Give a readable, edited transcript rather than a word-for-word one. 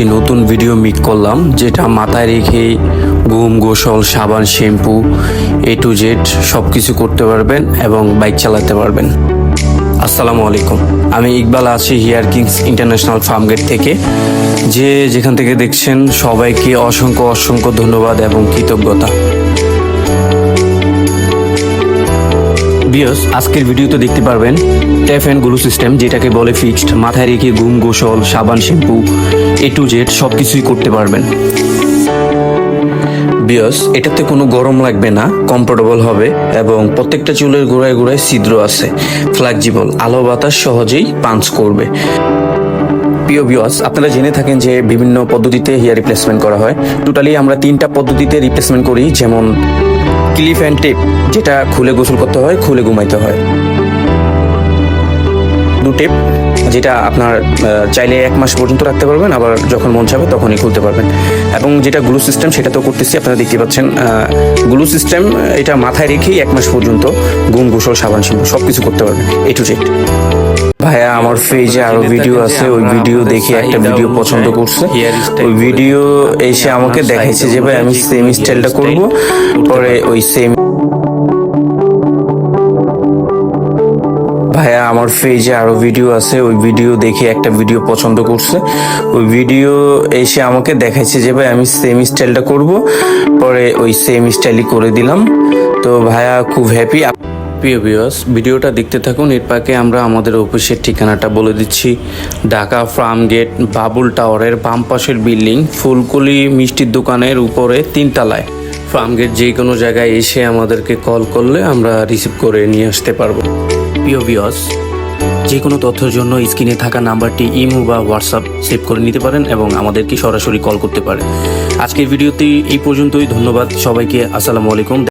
একটি নতুন video make করলাম, যেটা মাথায় রেখে ঘুম, গোসল, সাবান, শ্যাম্পু A to Z সব কিছু করতে পারবেন এবং বাইক চালাতে পারবেন। আসসালামু আলাইকুম, আমি ইকবাল আছি here Kings International farm gate থেকে। যেখান থেকে দেখছেন সবাইকে অসংখ্য অসংখ্য ধন্যবাদ এবং কৃতজ্ঞতা। বিয়স, আজকের ভিডিওতে দেখতে পারবেন ট্যাপ অ্যান্ড গ্লো সিস্টেম, যেটাকে বলে ফিক্সড। মাথায় রেখে ঘুম, গোসল, সাবান, শ্যাম্পু A to Z সব কিছুই করতে পারবেন। বিয়স, এটাতে কোনো গরম লাগবে না, কমফোর্টেবল হবে এবং প্রত্যেকটা চুলের গোড়ায় গোড়ায় ছিদ্র আছে, ফ্লেক্সিবল, আলো বাতাস সহজেই পাঞ্চ করবে। প্রিয় ভিউয়ার্স, আপনারা জেনে থাকেন যে বিভিন্ন পদ্ধতিতে হেয়ার রিপ্লেসমেন্ট করা হয়। টোটালি আমরা 3টা পদ্ধতিতে রিপ্লেসমেন্ট করি, যেমন ক্লিপ অ্যান্ড টেপ, যেটা খুলে গোসল করতে হয়, খুলে ঘুমাইতে হয়। টেপ, যেটা আপনার চাইলে 1 মাস পর্যন্ত রাখতে পারবেন, আবার যখন মন চাবে তখনই খুলতে পারবেন। এবং যেটা গ্লু সিস্টেম, সেটা তো করতেছি, আপনারা দেখতে পাচ্ছেন। গ্লু সিস্টেম এটা মাথায় রেখেই 1 মাস পর্যন্ত ঘুম, গোসল, সাবান, শ্যাম্পু সব কিছু করতে পারবেন A to Z। ভাইয়া, আমার পেজে আরো ভিডিও আছে, ওই ভিডিও দেখে একটা ভিডিও পছন্দ করছে, ওই ভিডিও এসে আমাকে দেখাইছে যে ভাই আমি সেম স্টাইলটা করব, পরে ওই সেম। ভাইয়া, আমার পেজে আরো ভিডিও আছে, ওই ভিডিও দেখে একটা ভিডিও পছন্দ করছে, ওই ভিডিও এসে আমাকে দেখাইছে যে ভাই আমি সেম স্টাইলটা করব, পরে ওই সেম স্টাইলই করে দিলাম। তো ভাইয়া খুব হ্যাপি। প্রিয় ভিউয়ার্স, ভিডিওটা দেখতে থাকুন। এর পাকে আমরা আমাদের অফিসের ঠিকানাটা বলে দিচ্ছি। ঢাকা ফার্ম গেট, বাবুল টাওয়ারের বাম পাশের বিল্ডিং, ফুলকলি মিষ্টির দোকানের উপরে 3 তলায়। ফার্ম গেট যে কোনো জায়গায় এসে আমাদেরকে কল করলে আমরা রিসিভ করে নিয়ে আসতে পারবো। প্রিয় ভিউয়ার্স, যে কোনো তথ্যের জন্য স্ক্রিনে থাকা নাম্বারটি ইমো বা হোয়াটসঅ্যাপ সেভ করে নিতে পারেন এবং আমাদেরকে সরাসরি কল করতে পারেন। আজকের ভিডিওতে এই পর্যন্তই। ধন্যবাদ সবাইকে। আসসালামু আলাইকুম।